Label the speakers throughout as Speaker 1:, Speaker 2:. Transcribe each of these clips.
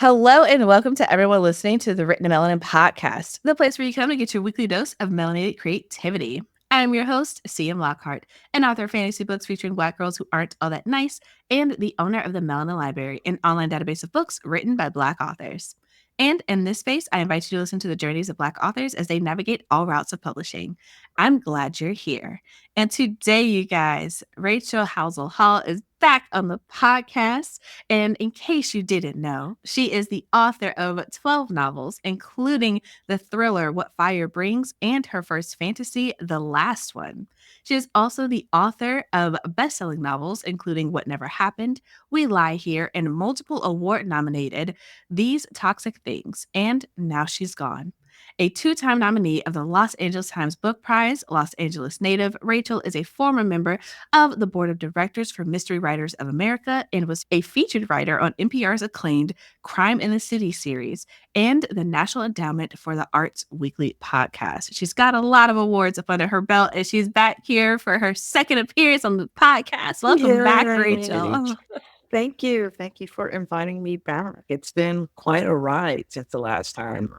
Speaker 1: Hello and welcome to everyone listening to the Written in Melanin Podcast, the place where you come to get your weekly dose of melanated creativity. I'm your host, CM Lockhart, an author of fantasy books featuring Black girls who aren't all that nice, and the owner of the Melanin Library, an online database of books written by Black authors. And in this space, I invite you to listen to the journeys of Black authors as they navigate all routes of publishing. I'm glad you're here. And today, you guys, Rachel Howzell Hall is back on the podcast. And in case you didn't know, she is the author of 12 novels, including the thriller What Fire Brings and her first fantasy, The Last One. She is also the author of best-selling novels, including What Never Happened, We Lie Here, and multiple award-nominated These Toxic Things, and Now She's Gone. A two-time nominee of the Los Angeles Times Book Prize, Los Angeles native, Rachel is a former member of the board of directors for Mystery Writers of America and was a featured writer on NPR's acclaimed Crime in the City series and the National Endowment for the Arts Weekly podcast. She's got a lot of awards up under her belt, and she's back here for her second appearance on the podcast. Welcome back, Rachel.
Speaker 2: Thank you. Thank you for inviting me back. It's been quite a ride since the last time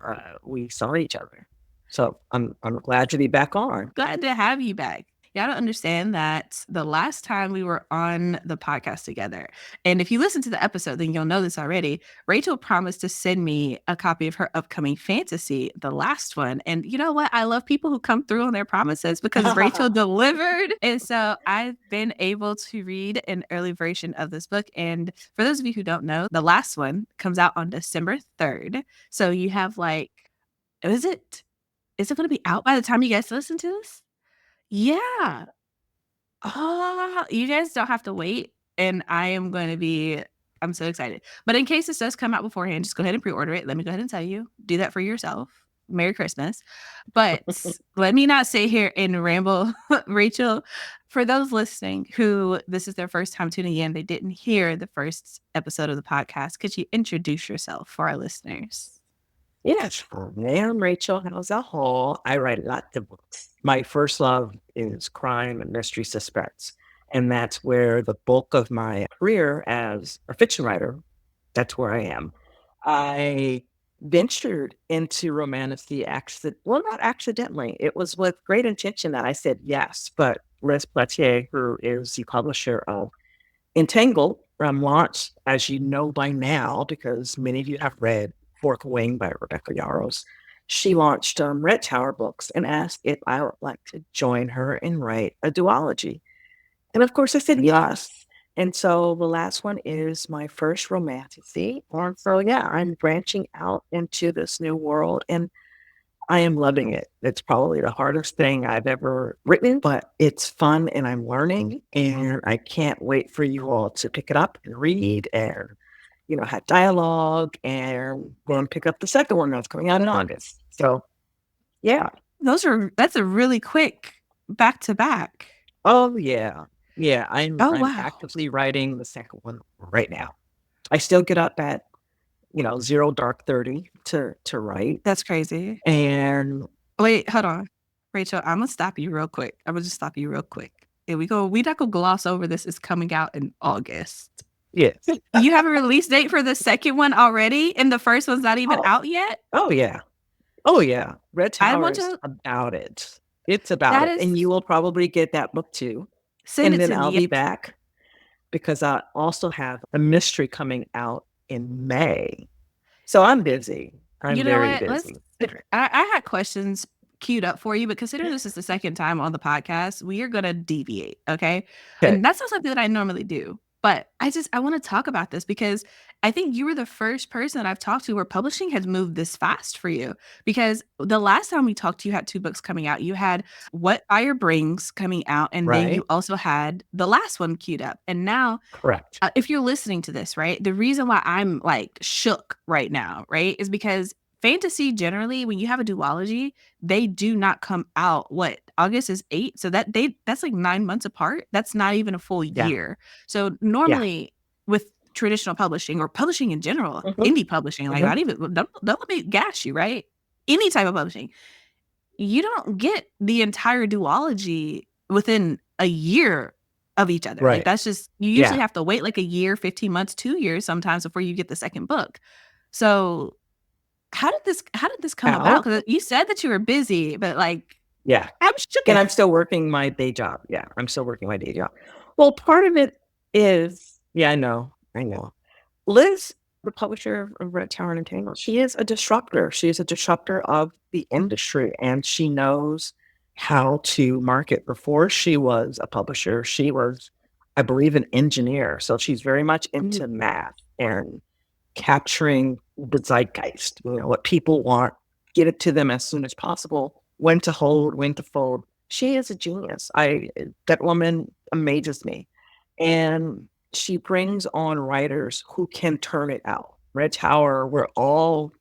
Speaker 2: we saw each other. So I'm glad to be back on.
Speaker 1: Glad to have you back. Y'all don't understand that the last time we were on the podcast together, and if you listen to the episode, then you'll know this already, Rachel promised to send me a copy of her upcoming fantasy, The Last One. And you know what? I love people who come through on their promises because Rachel delivered. And so I've been able to read an early version of this book. And for those of you who don't know, The Last One comes out on December 3rd. So you have is it going to be out by the time you guys listen to this? Yeah. Oh, you guys don't have to wait, and I'm so excited. But in case this does come out beforehand, just go ahead and pre-order it. Let me go ahead and tell you, do that for yourself. Merry Christmas. But let me not sit here and ramble. Rachel, for those listening who this is their first time tuning in, they didn't hear the first episode of the podcast, could you introduce yourself for our listeners?
Speaker 2: Yes, I'm Rachel Howzell Hall. I write lots of books. My first love is crime and mystery suspense. And that's where the bulk of my career as a fiction writer, that's where I am. I ventured into Romantasy not accidentally. It was with great intention that I said yes. But Liz Platier, who is the publisher of Entangled, launched, as you know by now, because many of you have read Fork Wing by Rebecca Yarros. She launched Red Tower Books and asked if I would like to join her and write a duology. And of course, I said yes. And so the last one is my first romantasy. And so, yeah, I'm branching out into this new world and I am loving it. It's probably the hardest thing I've ever written, but it's fun and I'm learning. And I can't wait for you all to pick it up and read and have dialogue, and then pick up the second one that's coming out in August. So, yeah.
Speaker 1: That's a really quick back to back.
Speaker 2: Oh, yeah. Yeah, I'm actively writing the second one right now. I still get up at, 0 dark 30 to write.
Speaker 1: That's crazy.
Speaker 2: And
Speaker 1: wait, hold on. Rachel, I'm going to stop you real quick. I'm going to just stop you real quick. Here we go. We're not going to gloss over this. It's coming out in August.
Speaker 2: Yes.
Speaker 1: You have a release date for the second one already, and the first one's not even out yet?
Speaker 2: Oh, yeah. Oh, yeah. Red Tower is about it. It's about it. And you will probably get that book too.
Speaker 1: And
Speaker 2: then I'll be back because I also have a mystery coming out in May. So I'm busy. I'm very busy.
Speaker 1: I had questions queued up for you, but considering this is the second time on the podcast, we are going to deviate, okay? And that's not something that I normally do. But I want to talk about this because I think you were the first person that I've talked to where publishing has moved this fast for you. Because the last time we talked, you had two books coming out. You had What Fire Brings coming out, and then you also had The Last One queued up. And now,
Speaker 2: correct.
Speaker 1: If you're listening to this, right, the reason why I'm shook right now, right, is because fantasy generally, when you have a duology, they do not come out. August is 8, so that's 9 months apart. That's not even a full year. So normally with traditional publishing or publishing in general, indie publishing, not even don't let me gas you, right? Any type of publishing, you don't get the entire duology within a year of each other.
Speaker 2: Right.
Speaker 1: That's just, you usually have to wait a year, 15 months, 2 years sometimes before you get the second book. So how did this come about?
Speaker 2: How?
Speaker 1: Because you said that you were busy, but like
Speaker 2: Yeah.
Speaker 1: I'm shook
Speaker 2: And
Speaker 1: it.
Speaker 2: I'm still working my day job. Yeah, I'm still working my day job. Well, part of it is yeah, I know. Liz, the publisher of Red Tower Entertainment, she is a disruptor. She is a disruptor of the industry, and she knows how to market. Before she was a publisher, she was, I believe, an engineer. So she's very much
Speaker 1: Mm.
Speaker 2: into math and capturing the zeitgeist, what people want, get it to them as soon as possible, when to hold, when to fold. She is a genius. That woman amazes me. And she brings on writers who can turn it out. Red Tower, we're all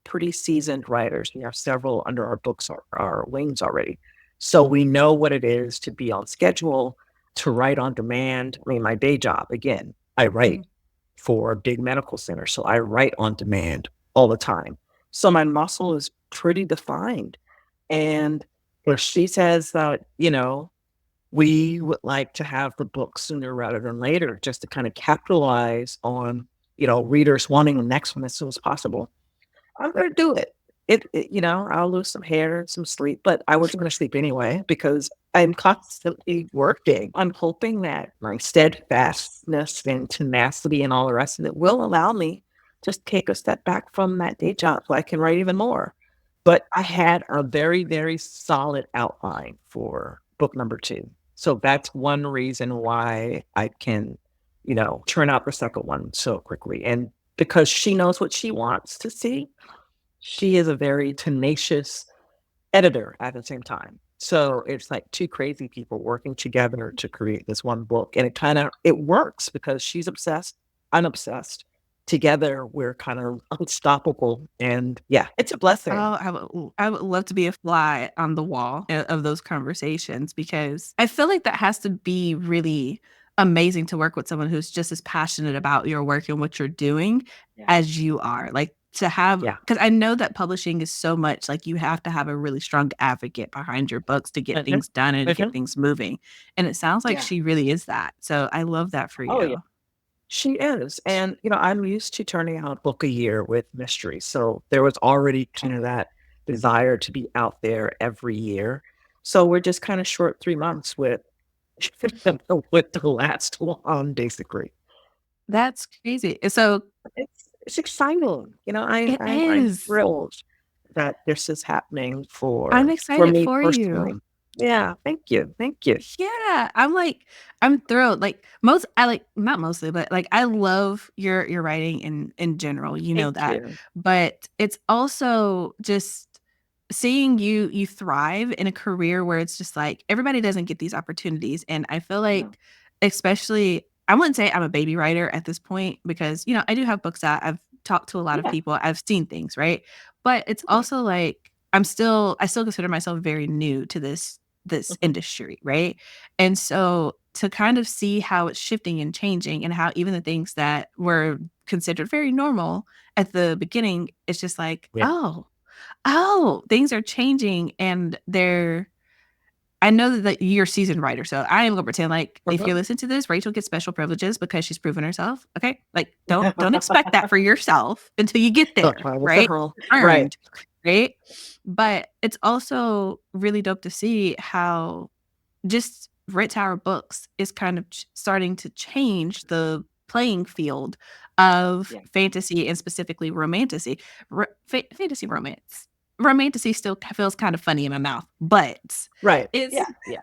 Speaker 2: pretty seasoned writers. We have several under our books, our wings already. So we know what it is to be on schedule, to write on demand. I mean, my day job, again, I write
Speaker 1: Mhm.
Speaker 2: for a big medical center. So I write on demand all the time. So my muscle is pretty defined. And if she says that, we would like to have the book sooner rather than later, just to kind of capitalize on, readers wanting the next one as soon as possible. I'm going to do it. I'll lose some hair and some sleep, but I wasn't going to sleep anyway because I'm constantly working. I'm hoping that my steadfastness and tenacity and all the rest of it will allow me to take a step back from that day job so I can write even more. But I had a very, very solid outline for book number two. So that's one reason why I can, turn out the second one so quickly. And because she knows what she wants to see, she is a very tenacious editor at the same time. So it's like two crazy people working together to create this one book. And it works because she's obsessed, I'm obsessed. Together we're kind of unstoppable. And yeah, it's a blessing.
Speaker 1: Oh, I would love to be a fly on the wall of those conversations because I feel like that has to be really amazing to work with someone who's just as passionate about your work and what you're doing
Speaker 2: Yeah.
Speaker 1: as you are. Like to have,
Speaker 2: Yeah.
Speaker 1: because I know that publishing is so much like you have to have a really strong advocate behind your books to get
Speaker 2: Mhm,
Speaker 1: things done and to get
Speaker 2: mhm.
Speaker 1: things moving. And it sounds like
Speaker 2: Yeah.
Speaker 1: she really is that. So I love that for
Speaker 2: Oh, yeah.
Speaker 1: you.
Speaker 2: She is. And, I'm used to turning out a book a year with mystery. So there was already kind of that desire to be out there every year. So we're just kind of short 3 months with the last one, basically.
Speaker 1: That's crazy. So
Speaker 2: It's exciting.
Speaker 1: it
Speaker 2: I'm
Speaker 1: is.
Speaker 2: thrilled that this is happening
Speaker 1: I'm
Speaker 2: for
Speaker 1: excited
Speaker 2: me
Speaker 1: for you.
Speaker 2: personally. Yeah, thank you. Thank you.
Speaker 1: Yeah, I'm thrilled. Like most I like not mostly, but like I love your writing in general, you know
Speaker 2: Thank
Speaker 1: that.
Speaker 2: you.
Speaker 1: But it's also just seeing you thrive in a career where it's just like everybody doesn't get these opportunities. And I feel
Speaker 2: No.
Speaker 1: like especially I wouldn't say I'm a baby writer at this point because, I do have books out. I've talked to a lot of
Speaker 2: Yeah.
Speaker 1: people. I've seen things, right? But it's
Speaker 2: Yeah.
Speaker 1: also like I still consider myself very new to this
Speaker 2: Mhm.
Speaker 1: industry, right? And so to kind of see how it's shifting and changing and how even the things that were considered very normal at the beginning, it's just like,
Speaker 2: Yeah.
Speaker 1: oh, things are changing and I know that you're a seasoned writer, so I am gonna pretend like if
Speaker 2: Uh-huh.
Speaker 1: you listen to this, Rachel gets special privileges because she's proven herself. Okay. Like don't expect that for yourself until you get there,
Speaker 2: With the
Speaker 1: right?
Speaker 2: girl. Right.
Speaker 1: Earned, right? But it's also really dope to see how just Rit Tower Books is kind of starting to change the playing field of
Speaker 2: Yeah.
Speaker 1: fantasy and specifically romantasy. Fantasy romance. Romantasy still feels kind of funny in my mouth, but
Speaker 2: Right.
Speaker 1: it's
Speaker 2: Yeah. Yeah.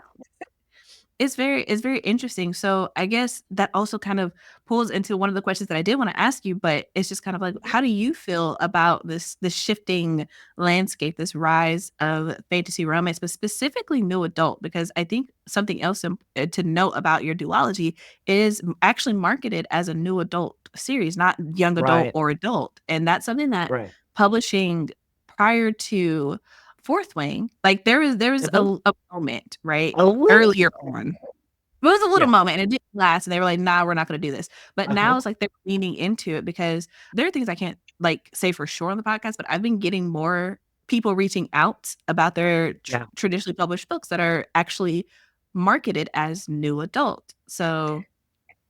Speaker 1: it's very interesting. So I guess that also kind of pulls into one of the questions that I did want to ask you, but it's just kind of like,
Speaker 2: Mhm.
Speaker 1: how do you feel about this shifting landscape, this rise of fantasy romance, but specifically new adult? Because I think something else to note about your duology is actually marketed as a new adult series, not young adult
Speaker 2: Right.
Speaker 1: or adult, and that's something that
Speaker 2: Right.
Speaker 1: publishing prior to Fourth Wing, like there was
Speaker 2: Uh-huh.
Speaker 1: a moment, right?
Speaker 2: A little.
Speaker 1: Earlier on. It was a little
Speaker 2: Yeah.
Speaker 1: moment and it didn't last, and they were like, "Nah, we're not gonna do this." But now
Speaker 2: Uh-huh.
Speaker 1: it's like they're leaning into it because there are things I can't, like, say for sure on the podcast, but I've been getting more people reaching out about their
Speaker 2: Yeah.
Speaker 1: traditionally published books that are actually marketed as new adult. So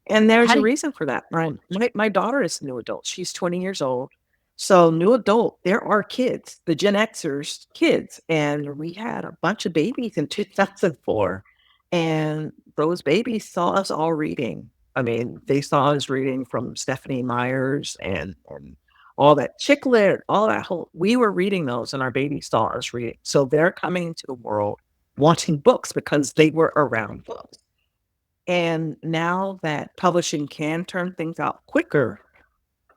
Speaker 2: And there's
Speaker 1: How
Speaker 2: a
Speaker 1: do
Speaker 2: reason for that, right? My daughter is a new adult. She's 20 years old. So new adult, there are kids, the Gen Xers kids. And we had a bunch of babies in 2004. And those babies saw us all reading. I mean, they saw us reading from Stephanie Myers and all that chick lit, all that whole, we were reading those and our babies saw us reading. So they're coming into the world wanting books because they were around books. And now that publishing can turn things out quicker,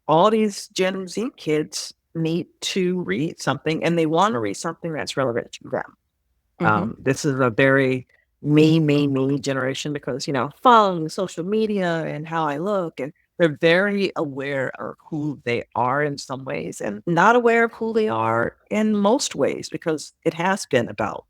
Speaker 2: all these Gen Z kids need to read something and they want to read something that's relevant to them.
Speaker 1: Mhm.
Speaker 2: This is a very me generation because, following social media and how I look, and they're very aware of who they are in some ways and not aware of who they are in most ways because it has been about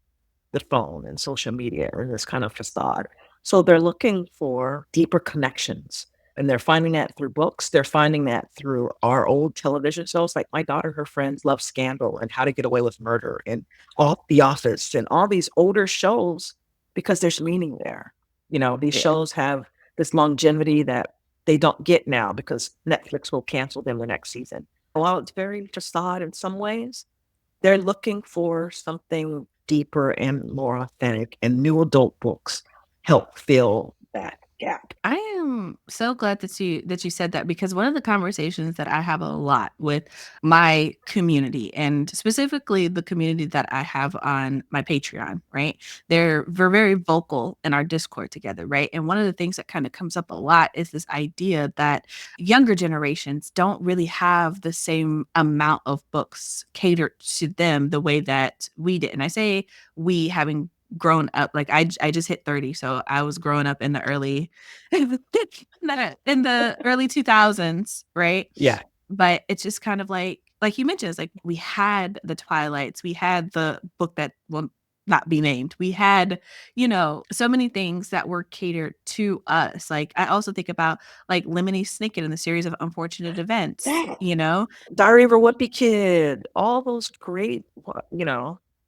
Speaker 2: the phone and social media and this kind of facade. So they're looking for deeper connections. And they're finding that through books. They're finding that through our old television shows. Like my daughter, her friends love Scandal and How to Get Away with Murder and all The Office and all these older shows because there's meaning there. These
Speaker 1: Yeah.
Speaker 2: shows have this longevity that they don't get now because Netflix will cancel them the next season. While it's very facade in some ways, they're looking for something deeper and more authentic, and new adult books help fill that gap.
Speaker 1: I am so glad that you said that, because one of the conversations that I have a lot with my community, and specifically the community that I have on my Patreon, right? We're very vocal in our Discord together, right? And one of the things that kind of comes up a lot is this idea that younger generations don't really have the same amount of books catered to them the way that we did. And I say we, having grown up, like I just hit 30, so I was growing up in the early in the early 2000s, right?
Speaker 2: Yeah,
Speaker 1: But it's just kind of like you mentioned, it's like we had the Twilights, we had the book that will not be named. We had, so many things that were catered to us. Like I also think about like Lemony Snicket and the series of unfortunate events,
Speaker 2: that Diary of a Wimpy Kid, all those great,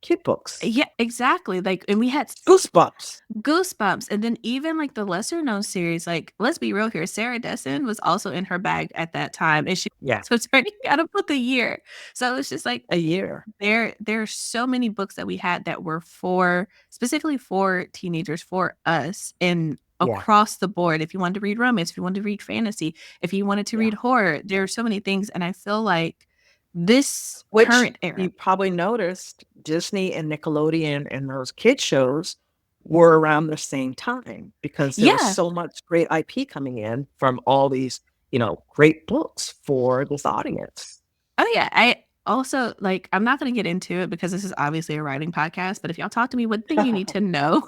Speaker 2: kid books.
Speaker 1: Yeah, exactly. Like, and we had
Speaker 2: Goosebumps.
Speaker 1: Goosebumps, and then even like the lesser known series, like let's be real here, Sarah Dessen was also in her bag at that time, and she
Speaker 2: Yeah,
Speaker 1: so turning out a book a year. So it's just like
Speaker 2: a year.
Speaker 1: there are so many books that we had that were for specifically for teenagers, for us, and
Speaker 2: Yeah,
Speaker 1: across the board. If you wanted to read romance, if you wanted to read fantasy, if you wanted to
Speaker 2: yeah.
Speaker 1: read horror, there are so many things, and I feel like this
Speaker 2: Which
Speaker 1: current era.
Speaker 2: you probably noticed Disney and Nickelodeon and those kid shows were around the same time because there was
Speaker 1: Yeah.
Speaker 2: so much great IP coming in from all these, great books for this audience.
Speaker 1: Oh yeah, I also like I'm not going to get into it because this is obviously a writing podcast, but if y'all talk to me, one thing you need to know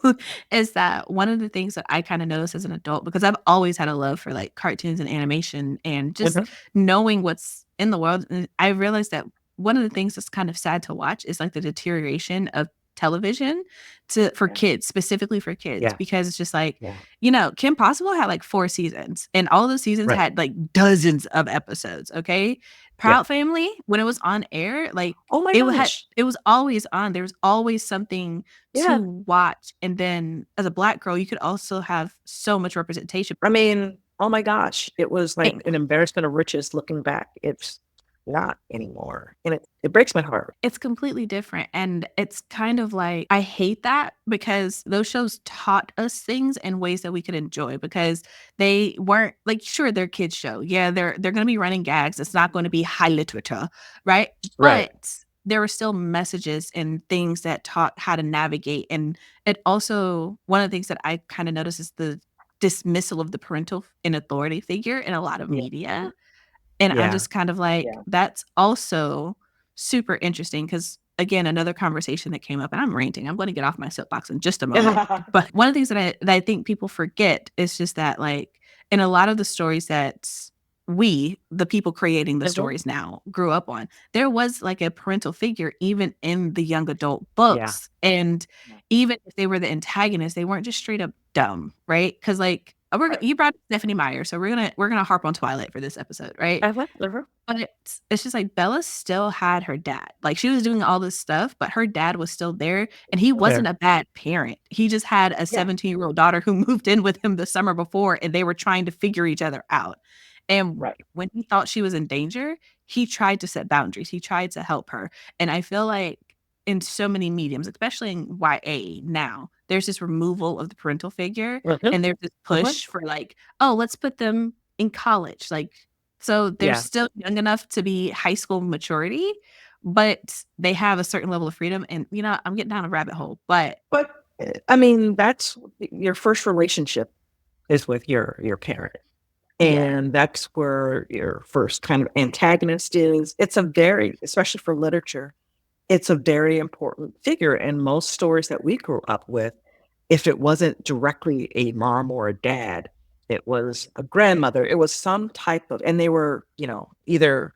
Speaker 1: is that one of the things that I kind of noticed as an adult, because I've always had a love for like cartoons and animation and just
Speaker 2: Mhm.
Speaker 1: knowing what's in the world, and I realized that one of the things that's kind of sad to watch is like the deterioration of television for
Speaker 2: Yeah,
Speaker 1: kids, specifically for kids,
Speaker 2: yeah,
Speaker 1: because it's just like,
Speaker 2: yeah.
Speaker 1: Kim Possible had like 4 seasons and all those seasons
Speaker 2: Right.
Speaker 1: had like dozens of episodes, okay?
Speaker 2: Yeah.
Speaker 1: Proud Family, when it was on air, like,
Speaker 2: Oh my gosh.
Speaker 1: it was always on. There was always something
Speaker 2: Yeah.
Speaker 1: to watch, and then as a Black girl, you could also have so much representation.
Speaker 2: I mean, oh my gosh. It was
Speaker 1: And
Speaker 2: like an embarrassment of riches looking back. It's not anymore. And it breaks my heart.
Speaker 1: it's completely different, and it's kind of like I hate that because those shows taught us things in ways that we could enjoy because they weren't like, sure, they're kids show. Yeah, they're gonna be running gags. It's not gonna be high literature, right?
Speaker 2: Right.
Speaker 1: But there were still messages and things that taught how to navigate. And it also, one of the things that I kind of noticed is the dismissal of the parental and authority figure in a lot of
Speaker 2: Yeah.
Speaker 1: media. And I'm
Speaker 2: Yeah.
Speaker 1: just kind of like,
Speaker 2: Yeah.
Speaker 1: that's also super interesting because, again, another conversation that came up, and I'm ranting. I'm going to get off my soapbox in just a moment. But one of the things that I think people forget is just that, like, in a lot of the stories that we, the people creating the
Speaker 2: Mhm.
Speaker 1: stories now, grew up on, there was like a parental figure even in the young adult
Speaker 2: Yeah.
Speaker 1: books. And even if they were the antagonists, they weren't just straight up dumb, right? Because, like, we're
Speaker 2: Right.
Speaker 1: you brought Stephanie Meyer, so we're gonna harp on Twilight for this episode, right? But it's just like Bella still had her dad. Like she was doing all this stuff, but her dad was still there, and he wasn't
Speaker 2: There.
Speaker 1: a bad parent. He just had a
Speaker 2: Yeah.
Speaker 1: 17-year-old daughter who moved in with him the summer before, and they were trying to figure each other out. And
Speaker 2: Right.
Speaker 1: when he thought she was in danger, he tried to set boundaries. He tried to help her. And I feel like in so many mediums, especially in YA now, there's this removal of the parental figure,
Speaker 2: Mhm.
Speaker 1: and there's this
Speaker 2: Mhm.
Speaker 1: push for like, oh, let's put them in college. Like so they're
Speaker 2: Yeah.
Speaker 1: still young enough to be high school maturity, but they have a certain level of freedom. And I'm getting down a rabbit hole, but
Speaker 2: But, I mean, that's your first relationship is with your parent,
Speaker 1: yeah.
Speaker 2: and that's where your first kind of antagonist is. It's a very especially for literature, it's a very important figure in most stories that we grew up with. If it wasn't directly a mom or a dad, it was a grandmother, it was some type of and they were, either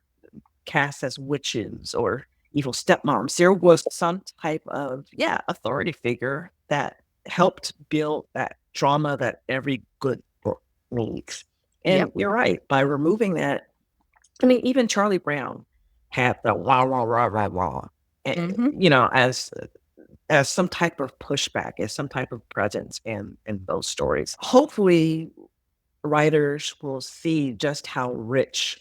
Speaker 2: cast as witches or evil stepmoms. There was some type of, authority figure that helped build that trauma that every good book needs. And
Speaker 1: Yep.
Speaker 2: you're right, by removing that, I mean, even Charlie Brown had the wah, wah, rah, rah, rah,
Speaker 1: Hmm.
Speaker 2: as some type of pushback, as some type of presence in those stories. Hopefully, writers will see just how rich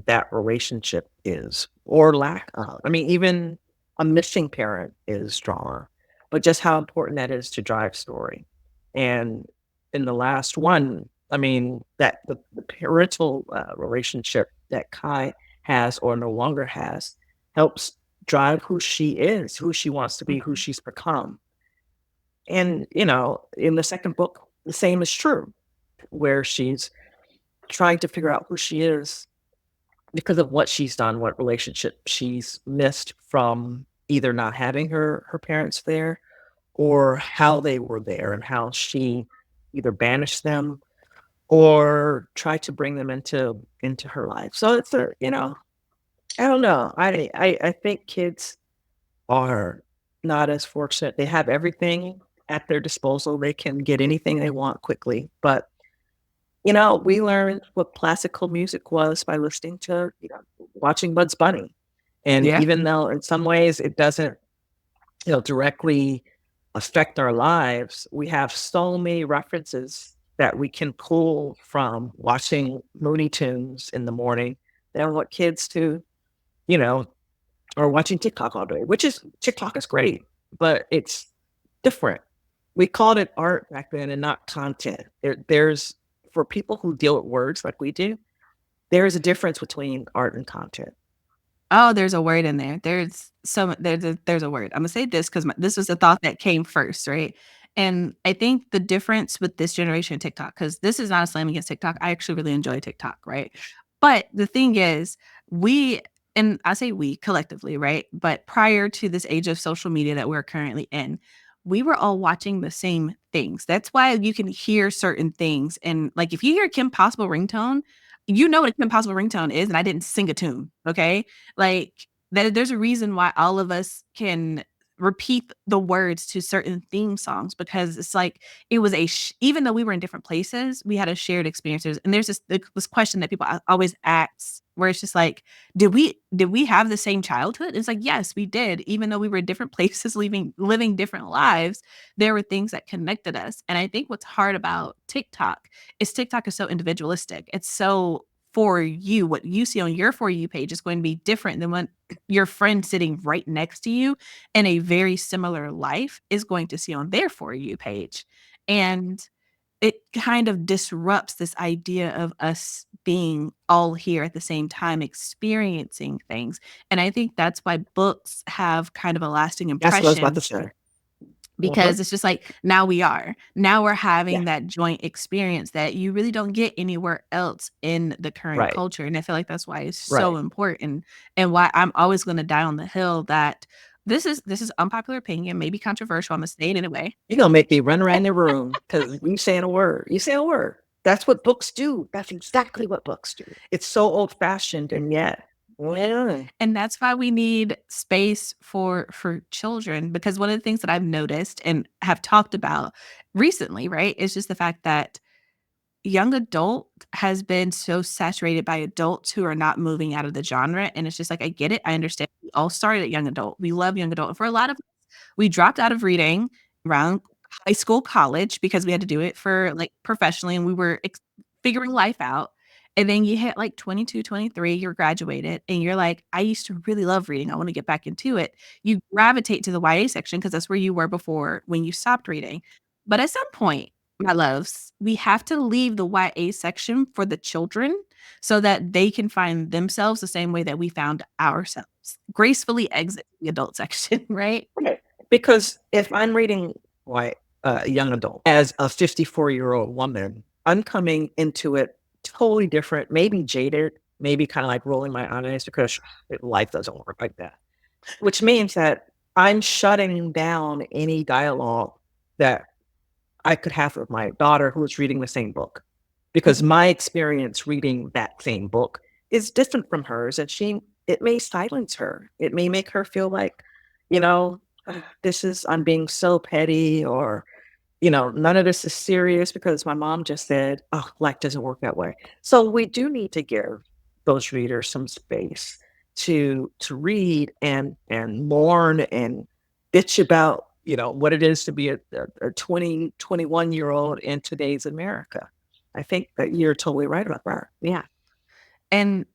Speaker 2: that relationship is or lack of. I mean, even a missing parent is drama, but just how important that is to drive story. And in the last one, I mean, that the parental relationship that Kai has or no longer has helps drive who she is, who she wants to be, who
Speaker 1: Hmm.
Speaker 2: she's become. And, in the second book, the same is true, where she's trying to figure out who she is because of what she's done, what relationship she's missed from either not having her parents there or how they were there and how she either banished them or tried to bring them into her life. So it's I don't know. I think kids are not as fortunate. They have everything at their disposal. They can get anything they want quickly, but we learned what classical music was by listening to, watching Bugs Bunny. And
Speaker 1: Yeah.
Speaker 2: even though in some ways it doesn't, directly affect our lives, we have so many references that we can pull from watching Looney Tunes in the morning than what kids do, you know, or watching TikTok all day, which is TikTok is great, but it's different. We called it art back then and not content. There's for people who deal with words like we do, there is a difference between art and content.
Speaker 1: Oh, there's a word in there. There's a word. I'm gonna say this because this was the thought that came first, right? And I think the difference with this generation of TikTok, because this is not a slam against TikTok. I actually really enjoy TikTok, right? But the thing is, we and I say we collectively, right? But prior to this age of social media that we're currently in, we were all watching the same things. That's why you can hear certain things. And like if you hear Kim Possible ringtone, you know what a Kim Possible ringtone is, and I didn't sing a tune. Okay. Like there's a reason why all of us can repeat the words to certain theme songs because it's like it was even though we were in different places, we had a shared experiences. And there's this question that people always ask where it's just like, did we have the same childhood? It's like, yes, we did. Even though we were in different places, living different lives, there were things that connected us. And I think what's hard about TikTok is so individualistic. It's so for you, what you see on your For You page is going to be different than what your friend sitting right next to you in a very similar life is going to see on their For You page. And it kind of disrupts this idea of us being all here at the same time experiencing things. And I think that's why books have kind of a lasting
Speaker 2: That's what I was about
Speaker 1: impression
Speaker 2: to say.
Speaker 1: because
Speaker 2: Mhm.
Speaker 1: it's just like now we're
Speaker 2: Yeah.
Speaker 1: having that joint experience that you really don't get anywhere else in the current
Speaker 2: Right.
Speaker 1: culture, and I feel like that's why it's
Speaker 2: Right.
Speaker 1: so important and why I'm always going to die on the hill that this is unpopular opinion, maybe controversial. I'm gonna say it anyway.
Speaker 2: You're gonna make me run around the room because you saying a word. You say a word. That's what books do. That's exactly what books do. It's so old fashioned and yet, well,
Speaker 1: And that's why we need space for children because one of the things that I've noticed and have talked about recently, right, is just the fact that young adult has been so saturated by adults who are not moving out of the genre. And it's just like, I get it. I understand. We all started at young adult. We love young adult. And for a lot of us, we dropped out of reading around high school, college, because we had to do it for like professionally and we were figuring life out. And then you hit like 22, 23, you're graduated and you're like, I used to really love reading. I want to get back into it. You gravitate to the YA section because that's where you were before when you stopped reading. But at some point, my loves, we have to leave the YA section for the children so that they can find themselves the same way that we found ourselves. Gracefully exit the adult section, right?
Speaker 2: Right. Because if I'm reading like a young adult as a 54-year-old woman, I'm coming into it totally different, maybe jaded, maybe kind of like rolling my eyes because life doesn't work like that. Which means that I'm shutting down any dialogue that I could have with my daughter who is reading the same book. Because my experience reading that same book is different from hers, and it may silence her. It may make her feel like, you know, I'm being so petty, or, none of this is serious because my mom just said, oh, life doesn't work that way. So we do need to give those readers some space to read and mourn and bitch about, what it is to be a 20, 21-year-old in today's America. I think that you're totally right about that. Yeah.
Speaker 1: And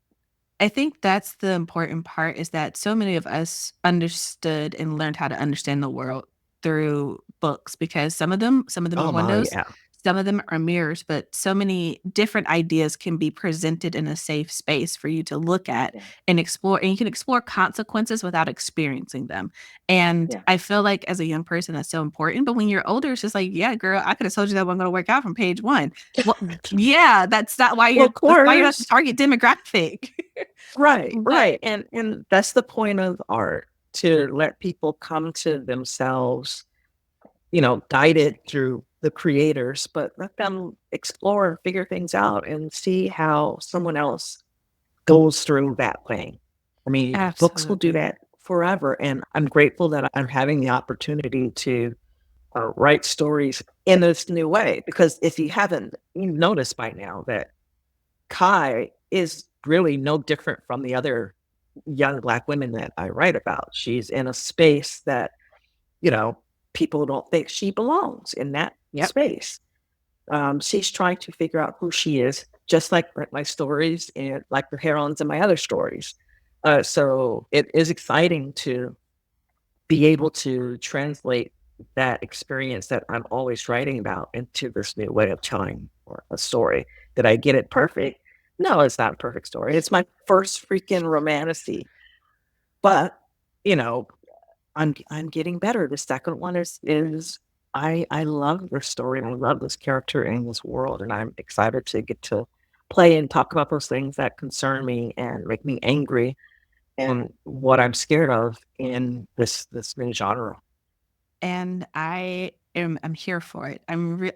Speaker 1: I think that's the important part is that so many of us understood and learned how to understand the world through books because some of them are
Speaker 2: Oh my,
Speaker 1: windows,
Speaker 2: yeah.
Speaker 1: some of them are mirrors, but so many different ideas can be presented in a safe space for you to look at
Speaker 2: Yeah.
Speaker 1: and explore. And you can explore consequences without experiencing them. And
Speaker 2: Yeah.
Speaker 1: I feel like as a young person, that's so important. But when you're older, it's just like, yeah, girl, I could have told you that wasn't going to work out from page one. Well, yeah, that's not why
Speaker 2: Well,
Speaker 1: you're
Speaker 2: of
Speaker 1: that's why you're not the
Speaker 2: course.
Speaker 1: target demographic.
Speaker 2: Right,
Speaker 1: But
Speaker 2: right. And that's the point of art, to let people come to themselves, guided through the creators, but let them explore and figure things out and see how someone else goes through that thing. I mean, books will do
Speaker 1: absolutely.
Speaker 2: that forever. And I'm grateful that I'm having the opportunity to write stories in this new way. Because if you noticed by now that Kai is really no different from the other young Black women that I write about. She's in a space that, you know, people don't think she belongs in that
Speaker 1: Yep.
Speaker 2: space. She's trying to figure out who she is, just like my stories and like the heroines in my other stories. So it is exciting to be able to translate that experience that I'm always writing about into this new way of telling or a story. Did I get it perfect? No, it's not a perfect story. It's my first freaking romantasy, but you know, I'm getting better. The second one is I love this story and I love this character in this world, and I'm excited to get to play and talk about those things that concern me and make me angry and what I'm scared of in this new genre.
Speaker 1: And I'm here for it. I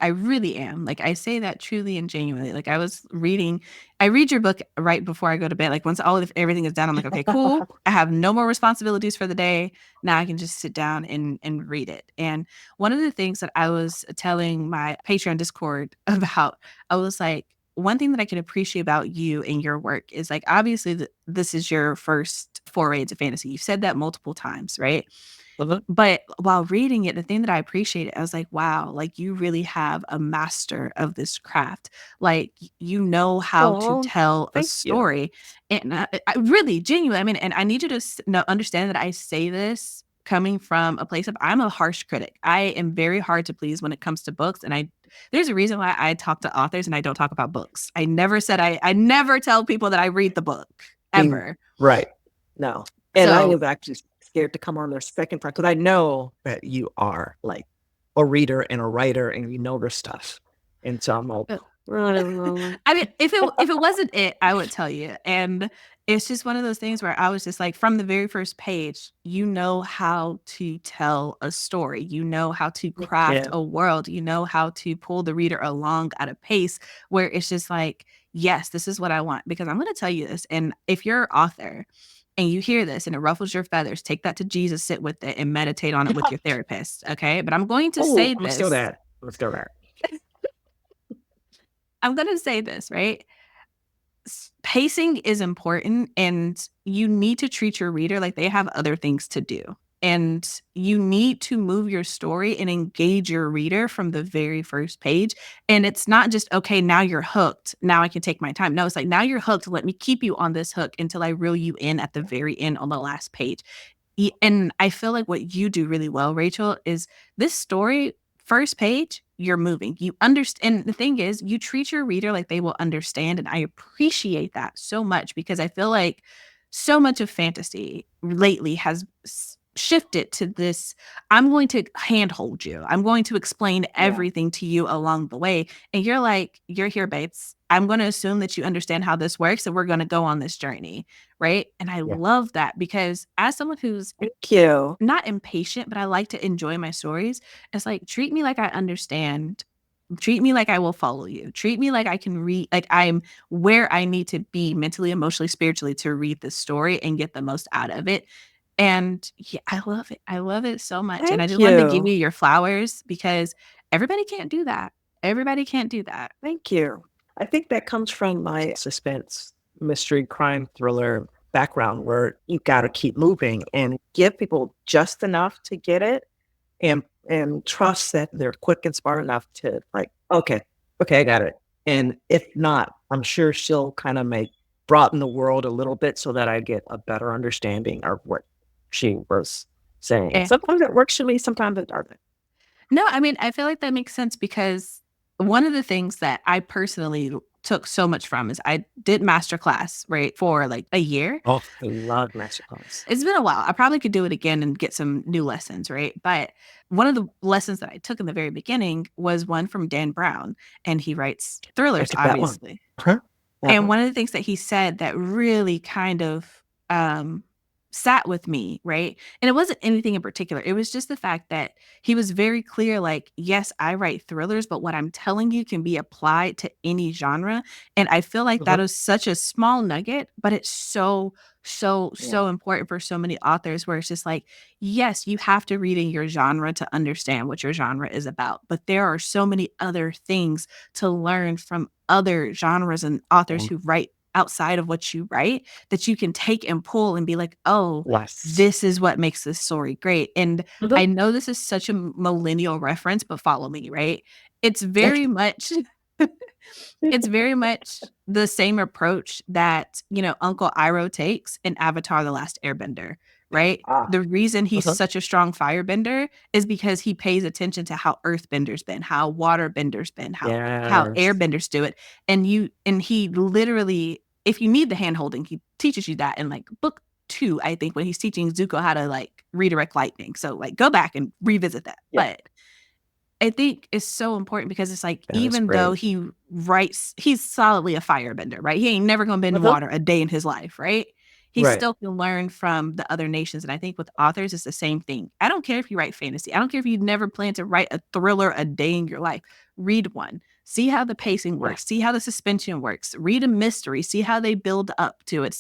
Speaker 1: really am. Like I say that truly and genuinely. Like I read your book right before I go to bed. Like once everything is done, I'm like, okay, cool. I have no more responsibilities for the day. Now I can just sit down and read it. And one of the things that I was telling my Patreon Discord about, I was like, one thing that I can appreciate about you and your work is like obviously this is your first foray into fantasy. You've said that multiple times, right?
Speaker 2: Mhm.
Speaker 1: But while reading it, the thing that I appreciated, I was like, wow, like you really have a master of this craft. Like you know how to
Speaker 2: Oh,
Speaker 1: tell a
Speaker 2: thank you.
Speaker 1: story. And I really genuinely, I mean, and I need you to understand that I say this coming from a place of I'm a harsh critic. I am very hard to please when it comes to books. And there's a reason why I talk to authors and I don't talk about books. I never tell people that I read the book
Speaker 2: Mm,
Speaker 1: ever.
Speaker 2: right. No. And I
Speaker 1: So
Speaker 2: was actually scared to come on their second part because I know that you are like a reader and a writer and you know their stuff. And so I'm like,
Speaker 1: I mean, if it wasn't it, I would tell you. And it's just one of those things where I was just like, from the very first page, you know how to tell a story. You know how to craft
Speaker 2: yeah.
Speaker 1: a world. You know how to pull the reader along at a pace where it's just like, yes, this is what I want. Because I'm going to tell you this. And if you're an author and you hear this and it ruffles your feathers, take that to Jesus, sit with it, and meditate on it with your therapist. Okay. But I'm going to
Speaker 2: Oh,
Speaker 1: say
Speaker 2: let's go
Speaker 1: this.
Speaker 2: that. Let's go there.
Speaker 1: I'm going to say this, right? Pacing is important, and you need to treat your reader like they have other things to do. And you need to move your story and engage your reader from the very first page. And it's not just, okay, now you're hooked. Now I can take my time. No, it's like, now you're hooked. Let me keep you on this hook until I reel you in at the very end on the last page. And I feel like what you do really well, Rachel, is this story, first page, you're moving. You understand. And the thing is, you treat your reader like they will understand. And I appreciate that so much, because I feel like so much of fantasy lately has shifted to this. I'm going to handhold you. I'm going to explain
Speaker 2: Yeah.
Speaker 1: everything to you along the way. And you're like, you're here, babes. I'm going to assume that you understand how this works, and we're going to go on this journey. Right. And I
Speaker 2: Yeah.
Speaker 1: love that, because as someone who's
Speaker 2: Thank you.
Speaker 1: not impatient, but I like to enjoy my stories, it's like, treat me like I understand. Treat me like I will follow you. Treat me like I can read, like I'm where I need to be mentally, emotionally, spiritually to read the story and get the most out of it. And yeah, I love it. I love it so much. And I
Speaker 2: Thank
Speaker 1: just wanted to give
Speaker 2: you.
Speaker 1: you your flowers, because everybody can't do that. Everybody can't do that.
Speaker 2: Thank you. I think that comes from my suspense, mystery, crime, thriller background, where you got to keep moving and give people just enough to get it, and trust that they're quick and smart enough to, like, okay, I got it. And if not, I'm sure she'll kind of make broaden the world a little bit so that I get a better understanding of what she was saying.
Speaker 1: Eh,
Speaker 2: Sometimes it works for me, sometimes it doesn't.
Speaker 1: No, I mean, I feel like that makes sense, because one of the things that I personally took so much from is I did Masterclass, right, for like a year.
Speaker 2: Oh, I love Masterclass.
Speaker 1: It's been a while. I probably could do it again and get some new lessons, right? But one of the lessons that I took in the very beginning was one from Dan Brown, and he writes
Speaker 2: I
Speaker 1: thrillers,
Speaker 2: took that one.
Speaker 1: obviously.
Speaker 2: Huh? That
Speaker 1: And
Speaker 2: one.
Speaker 1: one of the things that he said that really kind of sat with me, right? And it wasn't anything in particular. It was just the fact that he was very clear, like, yes, I write thrillers, but what I'm telling you can be applied to any genre. And I feel like that
Speaker 2: Uh-huh.
Speaker 1: is such a small nugget, but it's so, so,
Speaker 2: Yeah.
Speaker 1: so important for so many authors, where it's just like, yes, you have to read in your genre to understand what your genre is about. But there are so many other things to learn from other genres and authors
Speaker 2: Um,
Speaker 1: who write outside of what you write, that you can take and pull and be like, oh,
Speaker 2: less.
Speaker 1: this is what makes this story great. And
Speaker 2: Mhm.
Speaker 1: I know this is such a millennial reference, but follow me, right? It's very much it's very much the same approach that, Uncle Iroh takes in Avatar: The Last Airbender, right?
Speaker 2: Ah.
Speaker 1: The reason he's
Speaker 2: Uh-huh.
Speaker 1: such a strong firebender is because he pays attention to how earthbenders been, how waterbenders been, how
Speaker 2: Yes.
Speaker 1: airbenders do it. And he literally, if you need the handholding, he teaches you that in like book 2, I think, when he's teaching Zuko how to like redirect lightning. So like go back and revisit that.
Speaker 2: Yeah,
Speaker 1: But I think is so important, because it's like,
Speaker 2: that is
Speaker 1: even though
Speaker 2: great.
Speaker 1: he writes, he's solidly a firebender, right? He ain't never gonna bend in
Speaker 2: Uh-huh.
Speaker 1: water a day in his life, right? He
Speaker 2: Right.
Speaker 1: still can learn from the other nations. And I think with authors, it's the same thing. I don't care if you write fantasy. I don't care if you never plan to write a thriller a day in your life. Read one. See how the pacing
Speaker 2: Yeah.
Speaker 1: works. See how the suspension works. Read a mystery. See how they build up to it.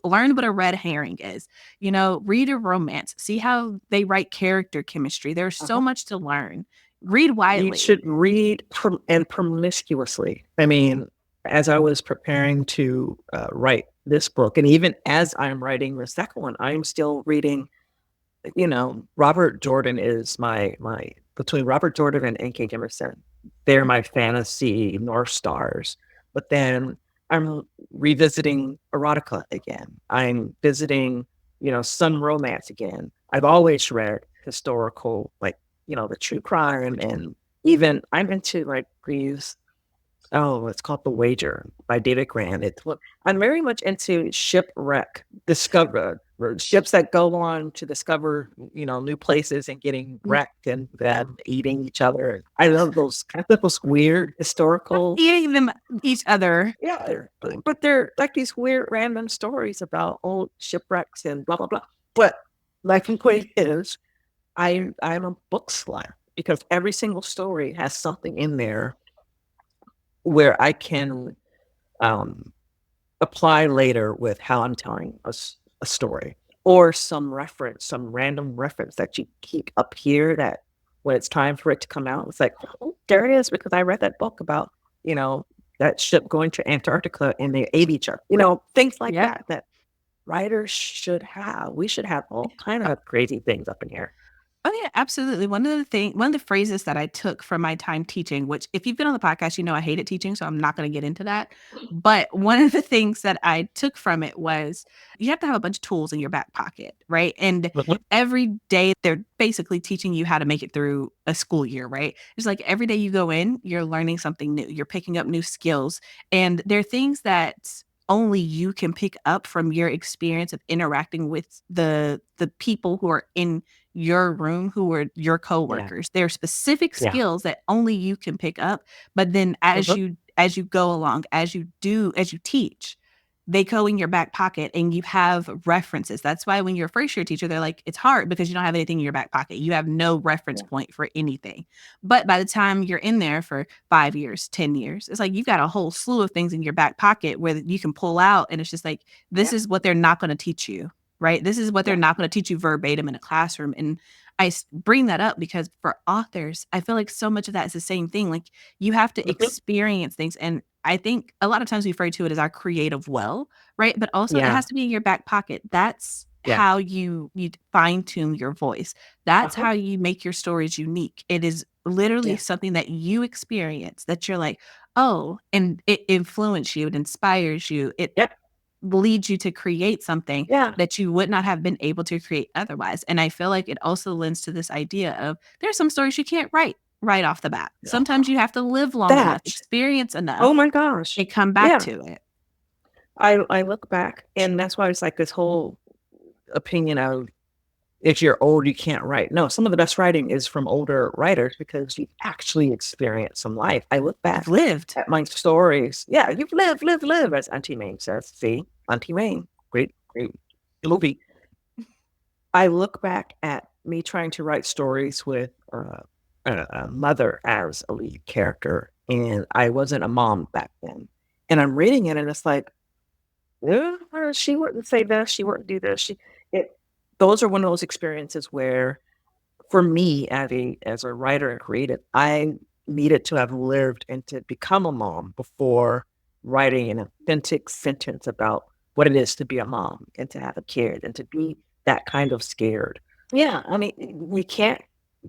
Speaker 1: Learn what a red herring is. Read a romance. See how they write character chemistry. There's so
Speaker 2: Uh-huh.
Speaker 1: much to learn. Read
Speaker 2: You
Speaker 1: widely.
Speaker 2: should read and promiscuously. I mean, as I was preparing to write this book, and even as I'm writing the second one, I'm still reading. Robert Jordan is my between Robert Jordan and N.K. Jemisin. They're my fantasy North Stars. But then I'm revisiting erotica again. I'm visiting, Sun romance again. I've always read historical, like, the true crime, and even I'm into like these. Oh, it's called The Wager by David Grant. I'm very much into shipwreck, discover or ships that go on to discover, new places and getting
Speaker 1: N
Speaker 2: wrecked and then eating each other. I love those kind of those weird historical.
Speaker 1: eating them each other.
Speaker 2: Yeah, but they're like these weird random stories about old shipwrecks and blah blah blah. But my point is, I'm a book slut because every single story has something in there where I can um, apply later with how I'm telling a story, or some random reference that you keep up here that when it's time for it to come out, it's like, oh, there it is, because I read that book about, you know, that ship going to Antarctica and they ate each other. Things like
Speaker 1: Yeah.
Speaker 2: that writers should have. We should have all kind of crazy things up in here.
Speaker 1: Oh yeah, absolutely. One of the phrases that I took from my time teaching, which if you've been on the podcast, you know I hated teaching, so I'm not going to get into that. But one of the things that I took from it was you have to have a bunch of tools in your back pocket, right? And
Speaker 2: Mhm.
Speaker 1: every day they're basically teaching you how to make it through a school year, right? It's like every day you go in, you're learning something new. You're picking up new skills, and there are things that only you can pick up from your experience of interacting with the people who are in your room who are your
Speaker 2: Yeah.
Speaker 1: coworkers. There are specific
Speaker 2: Yeah.
Speaker 1: skills that only you can pick up, but then
Speaker 2: Mhm.
Speaker 1: as you go along, as you teach, they go in your back pocket and you have references. That's why when you're a first year teacher, they're like, it's hard because you don't have anything in your back pocket. You have no reference
Speaker 2: Yeah.
Speaker 1: point for anything. But by the time you're in there for 5 years, 10 years, it's like you've got a whole slew of things in your back pocket where you can pull out. And it's just like, this
Speaker 2: Yeah.
Speaker 1: is what they're not going to teach you, right? This is what they're
Speaker 2: Yeah.
Speaker 1: not going to teach you verbatim in a classroom. And bring that up because for authors, I feel like so much of that is the same thing. Like you have to
Speaker 2: Mhm.
Speaker 1: experience things. And I think a lot of times we refer to it as our creative well, right? But also it
Speaker 2: Yeah.
Speaker 1: has to be in your back pocket. That's
Speaker 2: Yeah.
Speaker 1: how you fine tune your voice. That's
Speaker 2: Uh-huh.
Speaker 1: how you make your stories unique. It is literally
Speaker 2: Yeah.
Speaker 1: something that you experience that you're like, oh, and it influenced you, it inspires you, it
Speaker 2: Yep.
Speaker 1: leads you to create something
Speaker 2: Yeah.
Speaker 1: that you would not have been able to create otherwise. And I feel like it also lends to this idea of there's some stories you can't write right off the bat. Sometimes you have to live long enough,
Speaker 2: That.
Speaker 1: experience
Speaker 2: Oh
Speaker 1: enough,
Speaker 2: my gosh.
Speaker 1: and come back
Speaker 2: Yeah.
Speaker 1: to it.
Speaker 2: I look back and that's why it's like this whole opinion of if you're old, you can't write. No, some of the best writing is from older writers because you actually experienced some life. I look
Speaker 1: You've
Speaker 2: back
Speaker 1: lived.
Speaker 2: at my stories. Yeah, you've lived, live, live, as Auntie Mame says. See, Auntie Mame, great, great movie. I look back at me trying to write stories with a mother as a lead character, and I wasn't a mom back then. And I'm reading it, and it's like, she wouldn't say this, she wouldn't do this. It, those are one of those experiences where, for me, as a writer and creative, I needed to have lived and to become a mom before writing an authentic sentence about what it is to be a mom and to have a kid and to be that kind of scared. Yeah, I mean, we can't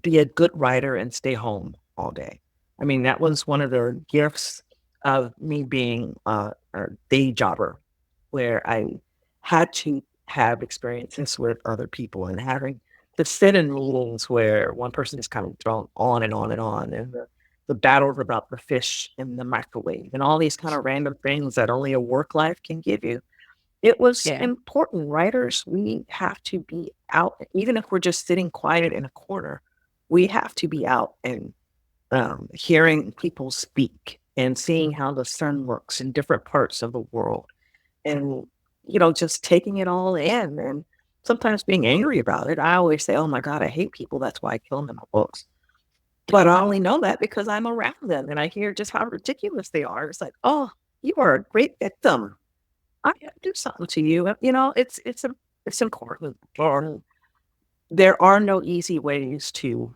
Speaker 2: be a good writer and stay home all day. I mean, that was one of the gifts of me being a day jobber, where I had to have experiences with other people and having to sit in meetings where one person is kind of thrown on and on and on, and the battles about the fish in the microwave and all these kind of random things that only a work life can give you. It was
Speaker 1: Yeah.
Speaker 2: important. Writers, we have to be out, even if we're just sitting quiet in a corner, we have to be out and hearing people speak and seeing how the sun works in different parts of the world and, just taking it all in and sometimes being angry about it. I always say, oh my God, I hate people. That's why I kill them in my books. But I only know that because I'm around them and I hear just how ridiculous they are. It's like, oh, you are a great victim. I gotta do something to you. It's important. There are no easy ways to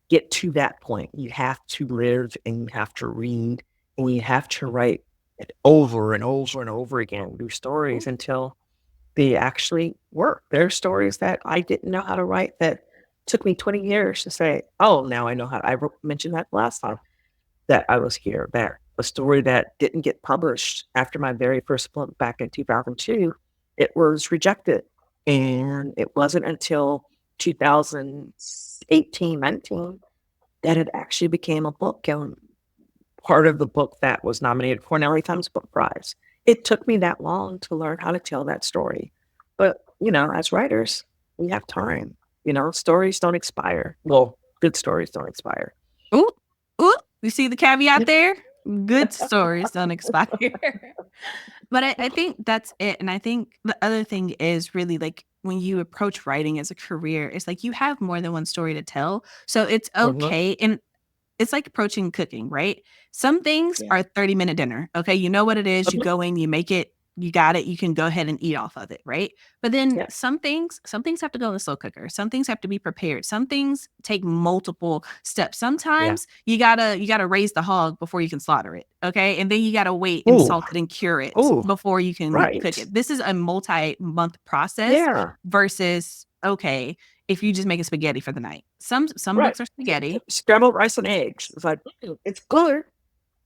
Speaker 2: get to that point. You have to live and you have to read and you have to write it over and over and over again, do stories until they actually work. There are stories that I didn't know how to write that took me 20 years to say, oh, now I know how. Mentioned that last time that I was here. There, a story that didn't get published after my very first book back in 2002, it was rejected. And it wasn't until 2018, 19 that it actually became a book and part of the book that was nominated for an LA Times Book Prize. It took me that long to learn how to tell that story. But, as writers, we have time. Stories don't expire. Well, good stories don't expire.
Speaker 1: Ooh, ooh, you see the caveat there? Good stories don't expire. But I think that's it. And I think the other thing is really like when you approach writing as a career, it's like you have more than one story to tell. So it's
Speaker 2: Mhm.
Speaker 1: okay. And it's like approaching cooking, right? Some things
Speaker 2: Yeah.
Speaker 1: are 30-minute dinner. Okay. You know what it is. You
Speaker 2: Mhm.
Speaker 1: go in, you make it you got it. You can go ahead and eat off of it, right? But then
Speaker 2: Yeah.
Speaker 1: some things have to go in the slow cooker. Some things have to be prepared. Some things take multiple steps. Sometimes you gotta raise the hog before you can slaughter it, okay? And then you gotta wait and
Speaker 2: Ooh.
Speaker 1: salt it and cure it
Speaker 2: Ooh.
Speaker 1: before you can cook
Speaker 2: Right.
Speaker 1: it. This is a multi-month process
Speaker 2: Yeah.
Speaker 1: versus okay, if you just make a spaghetti for the night. Some
Speaker 2: Right.
Speaker 1: books are spaghetti.
Speaker 2: Scrambled rice and eggs. It's like, it's good,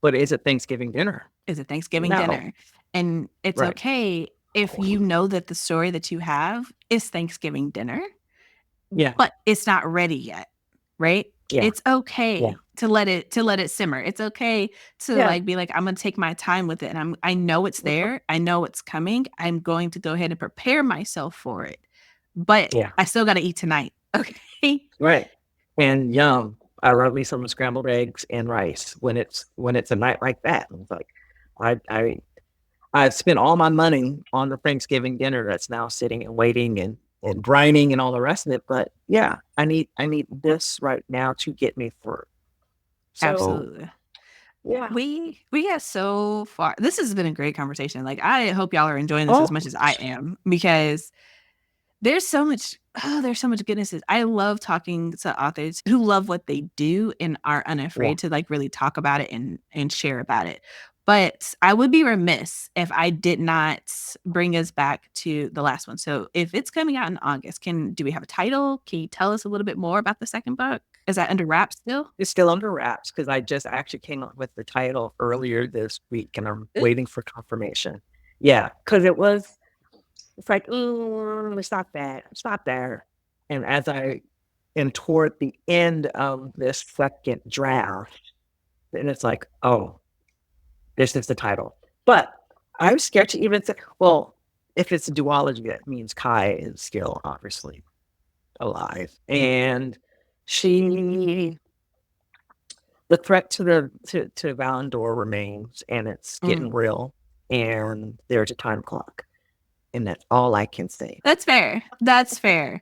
Speaker 2: but is it Thanksgiving dinner?
Speaker 1: Is it Thanksgiving
Speaker 2: No.
Speaker 1: dinner? And it's
Speaker 2: Right.
Speaker 1: okay if you know that the story that you have is Thanksgiving dinner,
Speaker 2: Yeah.
Speaker 1: but it's not ready yet, right?
Speaker 2: Yeah.
Speaker 1: It's
Speaker 2: Yeah.
Speaker 1: okay to let it simmer. It's okay to
Speaker 2: Yeah.
Speaker 1: like be like, I'm gonna take my time with it. And I know it's there. I know it's coming. I'm going to go ahead and prepare myself for it. But
Speaker 2: Yeah.
Speaker 1: I still gotta eat tonight. Okay.
Speaker 2: Right. And yum. I love me some scrambled eggs and rice when it's a night like that. It's like I spent all my money on the Thanksgiving dinner that's now sitting and waiting and brining and all the rest of it. But yeah, I need this right now to get me through. So
Speaker 1: Absolutely.
Speaker 2: yeah.
Speaker 1: We got so far. This has been a great conversation. Like I hope y'all are enjoying this as
Speaker 2: Oh,
Speaker 1: much as I am because there's so much there's so much goodness. I love talking to authors who love what they do and are
Speaker 2: yeah.
Speaker 1: unafraid to like really talk about it and share about it. But I would be remiss if I did not bring us back to the last one. So if it's coming out in August, do we have a title? Can you tell us a little bit more about the second book? Is that under wraps still?
Speaker 2: It's still under wraps because I just actually came up with the title earlier this week and I'm waiting for confirmation. Yeah, because it's like, it's not that. It's not there. And as I am toward the end of this second draft, then it's like, oh, this is the title. But I'm scared to even say, well, if it's a duology, that means Kai is still obviously alive. And she, the threat to to Valandor remains and it's
Speaker 1: Mm.
Speaker 2: getting real. And there's a time clock. And that's all I can say.
Speaker 1: That's fair. That's fair.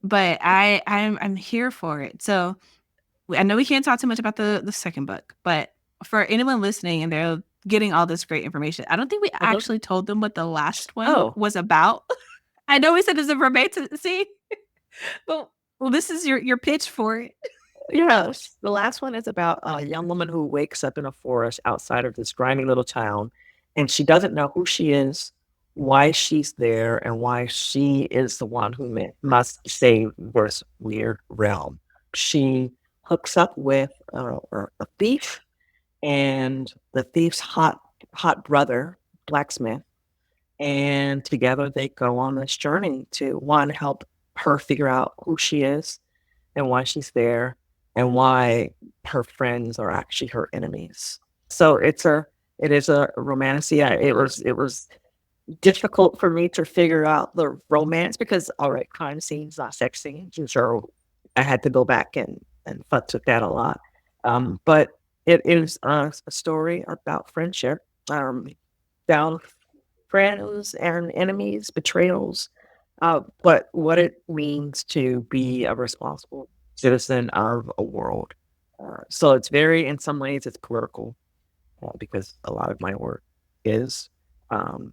Speaker 1: But I'm here for it. So I know we can't talk too much about the second book, but for anyone listening and they're getting all this great information, I don't think we actually told them what the last one
Speaker 2: Oh,
Speaker 1: was about. I know we said it's a romantasy, but well, this is your pitch for it.
Speaker 2: yes. The last one is about a young woman who wakes up in a forest outside of this grimy little town, and she doesn't know who she is, why she's there, and why she is the one who must save this weird realm. She hooks up with a thief and the thief's hot brother, blacksmith, and together they go on this journey to one help her figure out who she is and why she's there and why her friends are actually her enemies. So it is a romantasy. It was difficult for me to figure out the romance because all right, crime scenes, not sex scenes, and so I had to go back and futz with that a lot. But it is a story about friendship, down friends and enemies, betrayals, but what it means to be a responsible citizen of a world. So it's very, in some ways, it's political because a lot of my work is, and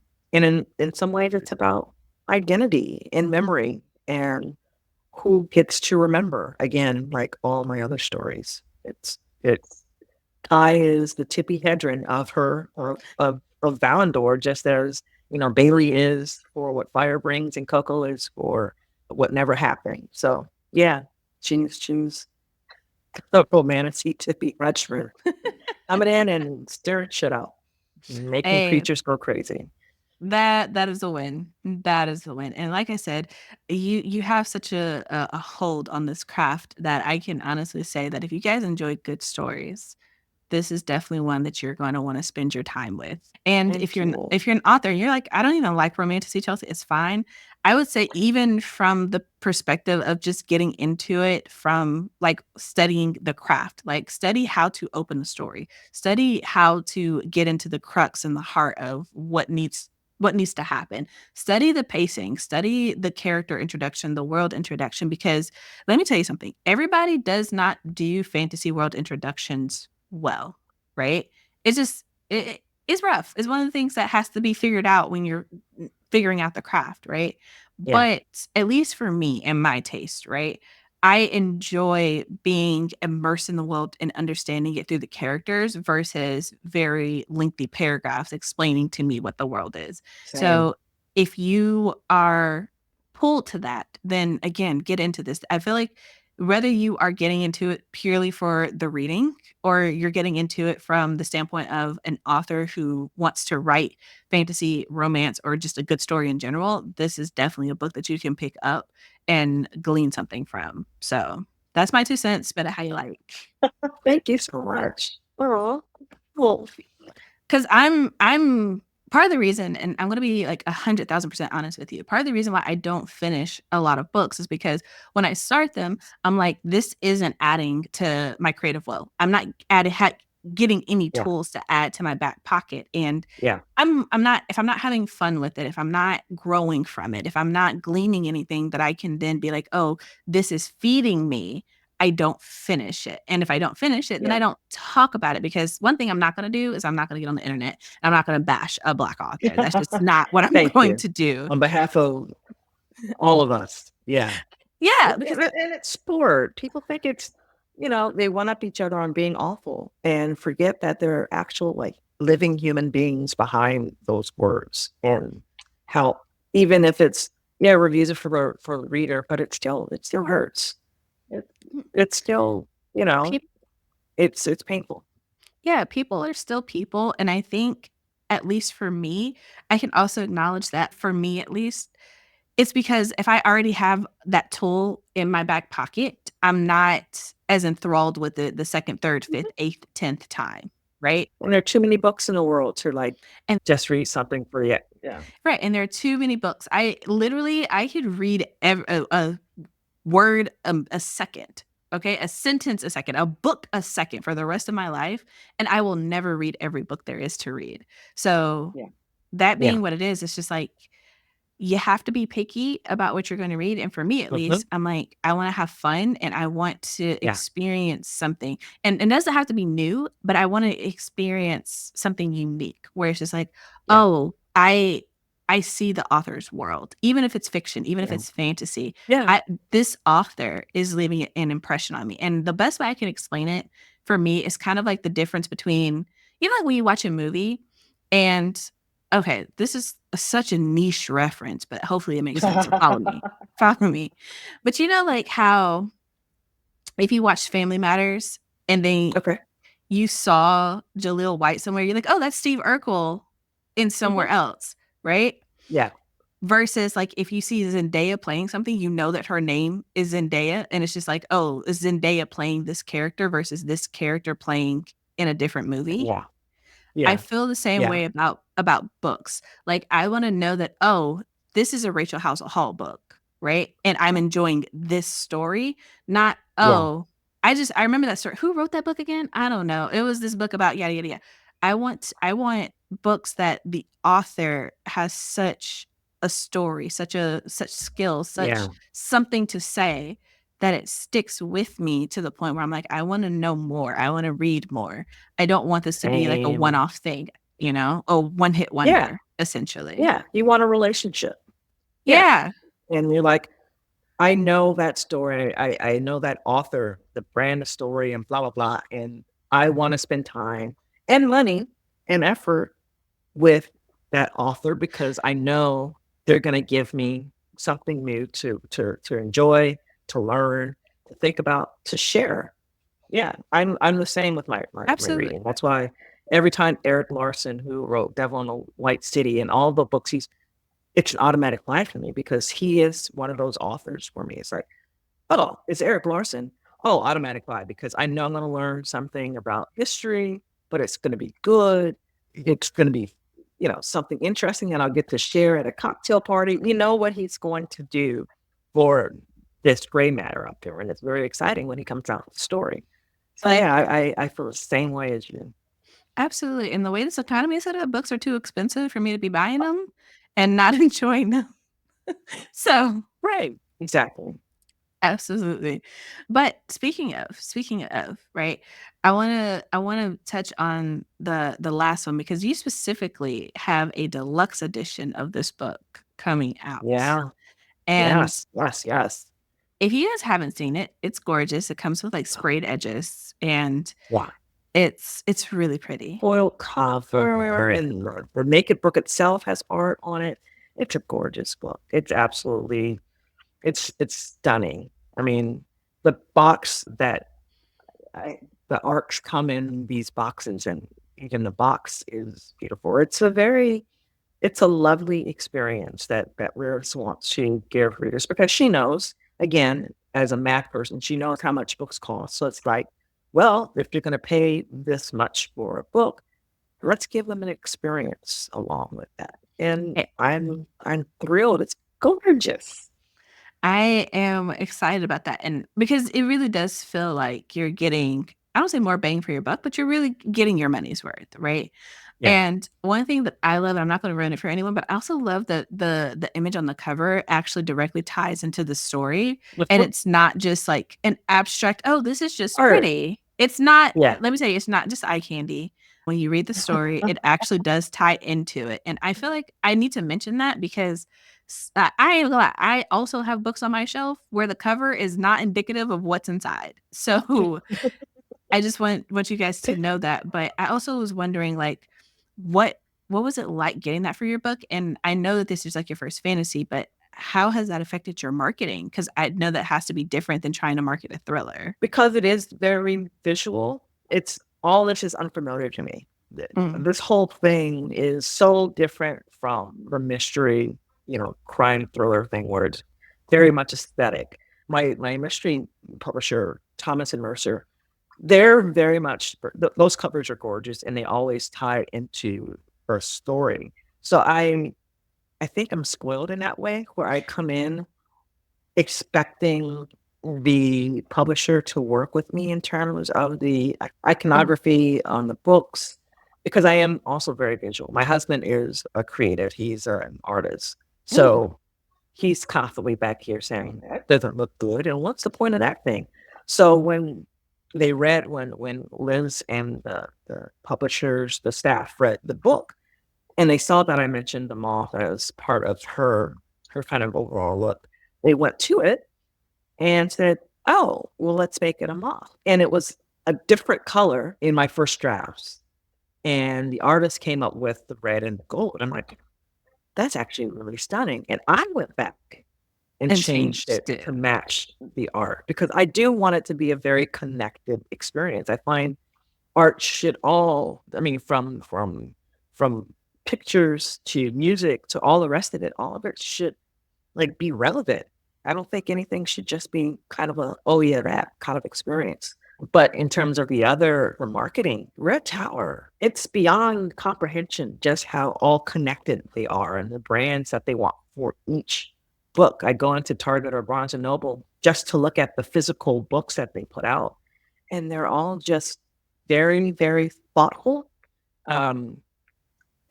Speaker 2: in some ways, it's about identity and memory and who gets to remember. Again, like all my other stories, it's Kai is the Tippi Hedren of her of Valandor, just as Bailey is for what fire brings, and Coco is for what never happened. So yeah, choose the romantasy Tippi Hedren coming in and stirring shit up, making
Speaker 1: Hey,
Speaker 2: creatures go crazy.
Speaker 1: that is a win. That is a win. And like I said, you have such a hold on this craft that I can honestly say that if you guys enjoy good stories, this is definitely one that you're going to want to spend your time with. And
Speaker 2: Thank you.
Speaker 1: if you're an author and you're like, I don't even like romantasy, Chelsea, it's fine. I would say even from the perspective of just getting into it from like studying the craft, like study how to open the story, study how to get into the crux and the heart of what needs to happen. Study the pacing, study the character introduction, the world introduction, because let me tell you something. Everybody does not do fantasy world introductions well, right? It's just is rough. It's one of the things that has to be figured out when you're figuring out the craft, right?
Speaker 2: Yeah.
Speaker 1: But at least for me and my taste, right? I enjoy being immersed in the world and understanding it through the characters versus very lengthy paragraphs explaining to me what the world is.
Speaker 2: Same.
Speaker 1: So if you are pulled to that, then again, get into this. I feel like whether you are getting into it purely for the reading or you're getting into it from the standpoint of an author who wants to write fantasy, romance, or just a good story in general, this is definitely a book that you can pick up and glean something from. So that's my 2 cents. Better how you like.
Speaker 2: Thank you so much. Oh, well,
Speaker 1: Because I'm part of the reason, and I'm gonna be like 100,000% honest with you. Part of the reason why I don't finish a lot of books is because when I start them, I'm like, this isn't adding to my creative flow. I'm not getting any
Speaker 2: yeah,
Speaker 1: tools to add to my back pocket, and
Speaker 2: yeah,
Speaker 1: I'm not if I'm not having fun with it, if I'm not growing from it, if I'm not gleaning anything that I can then be like, oh, this is feeding me, I don't finish it. And if I don't finish it, then
Speaker 2: yeah.
Speaker 1: I don't talk about it because one thing I'm not going to do is I'm not going to get on the internet. And I'm not going to bash a Black author. That's just not what I'm
Speaker 2: Thank
Speaker 1: going
Speaker 2: you.
Speaker 1: to do.
Speaker 2: On behalf of all of us. Yeah.
Speaker 1: Yeah,
Speaker 2: And,
Speaker 1: because
Speaker 2: and it's sport. People think it's, they one up each other on being awful and forget that there are actual like living human beings behind those words and how even if it's reviews are for the reader, but it still hurts. It, it's still, you know,
Speaker 1: people,
Speaker 2: it's painful.
Speaker 1: yeah, people are still people. And I think, at least for me, I can also acknowledge that for me, at least, it's because if I already have that tool in my back pocket, I'm not as enthralled with it the second, third,
Speaker 2: Mhm.
Speaker 1: fifth, eighth, 10th time, right?
Speaker 2: And there are too many books in the world to like
Speaker 1: And
Speaker 2: just read something for you. Yeah.
Speaker 1: right, and there are too many books. I could read a word a second, okay? A sentence a second, a book a second for the rest of my life, and I will never read every book there is to read. So,
Speaker 2: Yeah.
Speaker 1: that
Speaker 2: Yeah.
Speaker 1: being what it is, it's just like you have to be picky about what you're going to read. And for me, at
Speaker 2: Mhm.
Speaker 1: least, I'm like, I want to have fun and I want to
Speaker 2: Yeah.
Speaker 1: experience something. And it doesn't have to be new, but I want to experience something unique where it's just like,
Speaker 2: Yeah.
Speaker 1: oh, I see the author's world, even if it's fiction, even if
Speaker 2: Yeah.
Speaker 1: it's fantasy.
Speaker 2: Yeah.
Speaker 1: I This author is leaving an impression on me. And the best way I can explain it for me is kind of like the difference between, like when you watch a movie and okay, this is such a niche reference, but hopefully it makes sense. So follow me. Follow me. But like how if you watch Family Matters and then
Speaker 2: Okay.
Speaker 1: you saw Jaleel White somewhere, you're like, oh, that's Steve Urkel in somewhere
Speaker 2: Mhm.
Speaker 1: else, right?
Speaker 2: Yeah.
Speaker 1: Versus like if you see Zendaya playing something, you know that her name is Zendaya, and it's just like, oh, is Zendaya playing this character versus this character playing in a different movie?
Speaker 2: Yeah.
Speaker 1: I
Speaker 2: Yeah.
Speaker 1: feel the same
Speaker 2: Yeah.
Speaker 1: way about books. Like, I wanna know that, "Oh, this is a Rachel Howzell Hall book, right? And I'm enjoying this story, not,
Speaker 2: Yeah.
Speaker 1: oh, I remember that story. Who wrote that book again? I don't know. It was this book about yada, yada, yada." I want books that the author has such a story, such skill, such
Speaker 2: Yeah.
Speaker 1: something to say that it sticks with me to the point where I'm like, "I wanna know more. I wanna read more." I don't want this to be like a
Speaker 2: Same.
Speaker 1: one-off thing, a one-hit
Speaker 2: Yeah.
Speaker 1: wonder, essentially.
Speaker 2: Yeah. You want a relationship. Yeah.
Speaker 1: Yeah,
Speaker 2: And you're like, I know that story. I know that author, the brand of story and blah, blah, blah. And I want to spend time and money and effort with that author because I know they're going to give me something new to enjoy, to learn, to think about, to share. Yeah, I'm the same with my
Speaker 1: absolutely.
Speaker 2: reading. That's why every time Eric Larson, who wrote Devil in the White City and all the books it's an automatic line for me because he is one of those authors for me. It's like, oh, it's Eric Larson. Oh, automatic buy because I know I'm going to learn something about history, but it's going to be good. It's going to be, something interesting, and I'll get to share at a cocktail party. You know what he's going to do for this gray matter up there, and it's very exciting when he comes out with the story. So
Speaker 1: Like,
Speaker 2: yeah, I feel the same way as you.
Speaker 1: absolutely, and the way this economy is set up, books are too expensive for me to be buying them and not enjoying them. So,
Speaker 2: Right. Exactly.
Speaker 1: absolutely. But speaking of, right? I wanna touch on the last one because you specifically have a deluxe edition of this book coming out.
Speaker 2: Yeah.
Speaker 1: And
Speaker 2: Yes. Yes. Yes.
Speaker 1: if you guys haven't seen it, it's gorgeous. It comes with like sprayed edges and
Speaker 2: Wow.
Speaker 1: it's really pretty.
Speaker 2: Foil cover and the naked book itself has art on it. It's a gorgeous book. It's absolutely it's stunning. I mean, the box that the arcs come in these boxes, and even the box is beautiful. It's a lovely experience that Rivers wants to give readers because she knows, again, as a math person, she knows how much books cost. So it's like, well, if you're going to pay this much for a book, let's give them an experience along with that. And
Speaker 1: Eh,
Speaker 2: I'm thrilled. It's gorgeous.
Speaker 1: I am excited about that. And because it really does feel like you're getting, I don't say more bang for your buck, but you're really getting your money's worth, right?
Speaker 2: Yeah.
Speaker 1: And one thing that I love, and I'm not going to ruin it for anyone, but I also love that the image on the cover actually directly ties into the story.
Speaker 2: With
Speaker 1: And
Speaker 2: what
Speaker 1: it's not just like an abstract, oh, this is just
Speaker 2: art.
Speaker 1: pretty. It's not,
Speaker 2: Yeah.
Speaker 1: let me tell you, it's not just eye candy. When you read the story, it actually does tie into it. And I feel like I need to mention that because I ain't gonna lie, I also have books on my shelf where the cover is not indicative of what's inside. So I just want you guys to know that. But I also was wondering, like, what what was it like getting that for your book? And I know that this is like your first fantasy, but how has that affected your marketing? Because I know that has to be different than trying to market a thriller.
Speaker 2: Because it is very visual, it's all this is unfamiliar to me.
Speaker 1: Mm,
Speaker 2: This whole thing is so different from the mystery, crime thriller thing where it's very much aesthetic. My mystery publisher, Thomas and Mercer, they're very much those covers are gorgeous and they always tie into her story. So I think I'm spoiled in that way where I come in expecting the publisher to work with me in terms of the
Speaker 1: mm,
Speaker 2: iconography on the books, because I am also very visual. My husband is a creative. He's an artist.
Speaker 1: ooh,
Speaker 2: So he's constantly back here saying, that doesn't look good. And what's the point of that thing? So when they read, when Liz and the publishers, the staff read the book, and they saw that I mentioned the moth as part of her kind of overall look, they went to it and said, "Oh, well, let's make it a moth." And it was a different color in my first drafts. And the artist came up with the red and the gold. I'm like, that's actually really stunning. And I went back and
Speaker 1: and
Speaker 2: changed
Speaker 1: changed
Speaker 2: it
Speaker 1: it.
Speaker 2: to match the art because I do want it to be a very connected experience. I find art should all, I mean, from pictures to music to all the rest of it, all of it should like be relevant. I don't think anything should just be kind of a, oh yeah, that kind of experience. But in terms of the other for marketing, Red Tower, it's beyond comprehension just how all connected they are and the brands that they want for each book. I go into Target or Barnes and Noble just to look at the physical books that they put out, and they're all just very, very thoughtful. Um,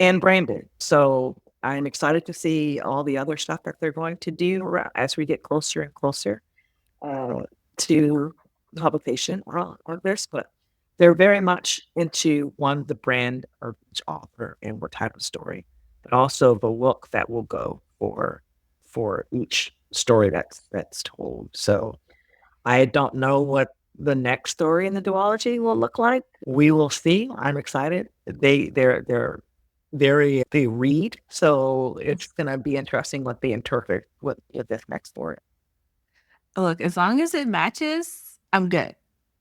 Speaker 2: and branded. So I'm excited to see all the other stuff that they're going to do as we get closer and closer uh, to publication or this, but they're very much into one, the brand of each author and what type of story, but also the look that will go for each story that's told. So I don't know what the next story in the duology will look like. We will see. I'm excited. They're very they read, so it's gonna be interesting what they interpret with this next story.
Speaker 1: Look, as long as it matches, I'm good.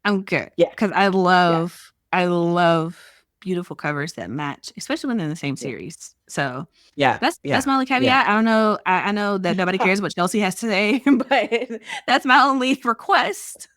Speaker 1: I'm good
Speaker 2: Yeah,
Speaker 1: because
Speaker 2: yeah,
Speaker 1: I love beautiful covers that match, especially when they're in the same
Speaker 2: yeah,
Speaker 1: series. So
Speaker 2: yeah,
Speaker 1: that's
Speaker 2: yeah,
Speaker 1: my only
Speaker 2: yeah.
Speaker 1: caveat. I don't know. I know that nobody cares what Chelsea has to say, but that's my only request.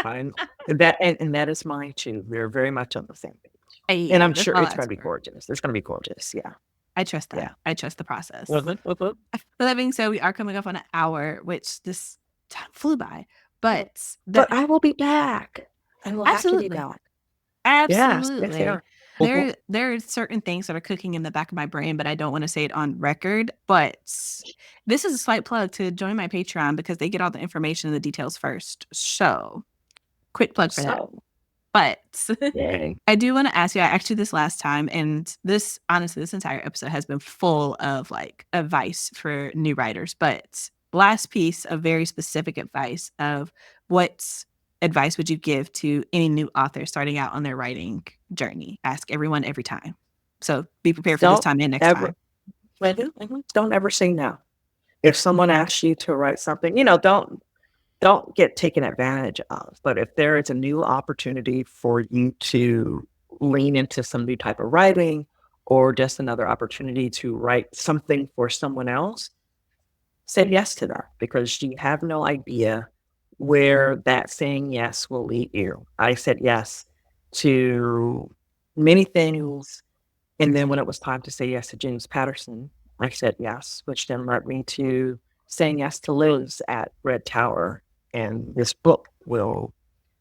Speaker 2: Fine. And that is mine too. We're very much on the same page. And
Speaker 1: Hey,
Speaker 2: I'm
Speaker 1: that's
Speaker 2: sure
Speaker 1: all I
Speaker 2: it's gonna
Speaker 1: ask
Speaker 2: be
Speaker 1: for.
Speaker 2: gorgeous. It's gonna be gorgeous. Yeah,
Speaker 1: I trust
Speaker 2: yeah.
Speaker 1: that. I trust the process.
Speaker 2: Mhm, mhm.
Speaker 1: With that being said, we are coming up on an hour, which this time flew by. But
Speaker 2: But
Speaker 1: that
Speaker 2: I will be back. I will have to be
Speaker 1: absolutely.
Speaker 2: back. Yes, yes,
Speaker 1: Absolutely.
Speaker 2: there. Mhm.
Speaker 1: There are certain things that are cooking in the back of my brain, but I don't want to say it on record. But this is a slight plug to join my Patreon because they get all the information and the details first. So, quick plug for that.
Speaker 2: So
Speaker 1: But
Speaker 2: Dang.
Speaker 1: I do want to ask you, I asked you this last time, and this, honestly, this entire episode has been full of like advice for new writers. But last piece of very specific advice of what advice would you give to any new author starting out on their writing journey? Ask everyone every time. So be prepared for this
Speaker 2: Don't
Speaker 1: time and next
Speaker 2: ever,
Speaker 1: time.
Speaker 2: don't ever say no. If someone asks you to write something, don't get taken advantage of. But if there is a new opportunity for you to lean into some new type of writing or just another opportunity to write something for someone else, say yes to that because you have no idea where that saying yes will lead you. I said yes to many things. And then when it was time to say yes to James Patterson, I said yes, which then led me to saying yes to Liz at Red Tower. And this book will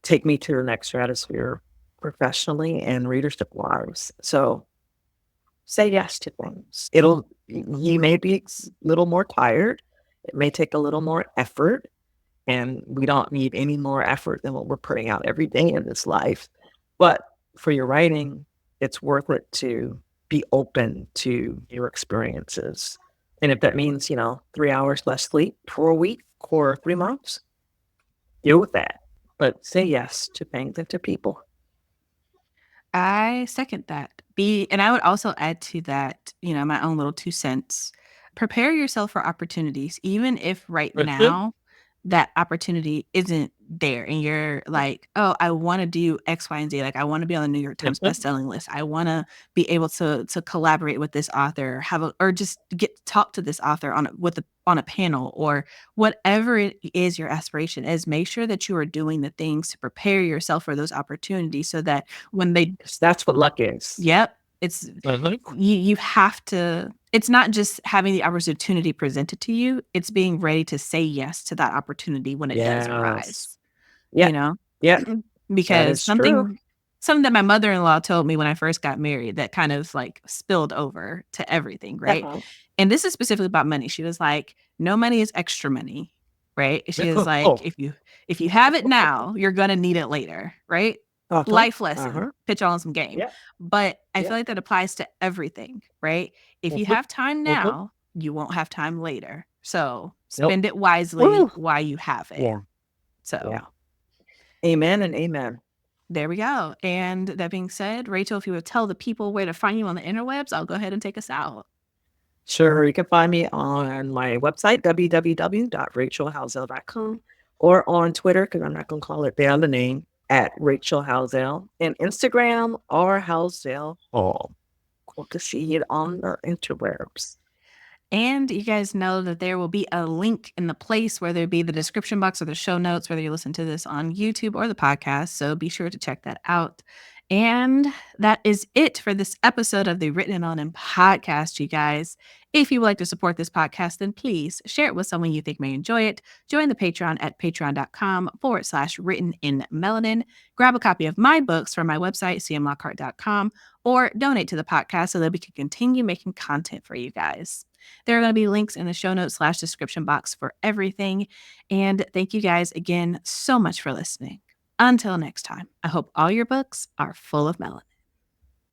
Speaker 2: take me to the next stratosphere professionally and readership wise. So say yes to things. You may be a little more tired. It may take a little more effort. And we don't need any more effort than what we're putting out every day in this life. But for your writing, it's worth it to be open to your experiences. And if that means, 3 hours less sleep for a week or 3 months, deal with that. But say yes to things and to people.
Speaker 1: I second that. And I would also add to that, my own little 2 cents. Prepare yourself for opportunities, even if right now that opportunity isn't there and you're like, oh, I want to do X, Y, and Z. Like I want to be on the New York Times bestselling list. I want to be able to collaborate with this author, or just get to talk to this author on a panel, or whatever it is your aspiration is. Make sure that you are doing the things to prepare yourself for those opportunities so that when they
Speaker 2: That's what luck is.
Speaker 1: Yep. It's you have to, it's not just having the opportunity presented to you, it's being ready to say yes to that opportunity when it does arise.
Speaker 2: Yeah.
Speaker 1: You know?
Speaker 2: Yeah. That
Speaker 1: Because
Speaker 2: is true.
Speaker 1: something that my mother-in-law told me when I first got married that kind of like spilled over to everything, right?
Speaker 2: Uh-huh.
Speaker 1: And this is specifically about money. She was like, no money is extra money, right? She was like, if you have it now, you're gonna need it later, right? Life lesson, pitch on some game.
Speaker 2: Yeah.
Speaker 1: But I feel like that applies to everything, right? If you have time now, you won't have time later. So spend it wisely while you have it.
Speaker 2: Yeah.
Speaker 1: So
Speaker 2: Yeah. Amen and amen.
Speaker 1: there we go. And that being said, Rachel, if you would tell the people where to find you on the interwebs, I'll go ahead and take us out.
Speaker 2: Sure. You can find me on my website, www.rachelhowzell.com, or on Twitter, because I'm not going to call it the other name, at Rachel Howzell, and Instagram, or Howzell Hall. Cool to see it on the interwebs.
Speaker 1: And you guys know that there will be a link in the place, whether it be the description box or the show notes, whether you listen to this on YouTube or the podcast. So be sure to check that out. And that is it for this episode of the Written in Melanin podcast, you guys. If you would like to support this podcast, then please share it with someone you think may enjoy it. Join the Patreon at patreon.com/written in melanin. Grab a copy of my books from my website, cmlockhart.com, or donate to the podcast so that we can continue making content for you guys. There are going to be links in the show notes / description box for everything. And thank you guys again so much for listening. Until next time, I hope all your books are full of melanin.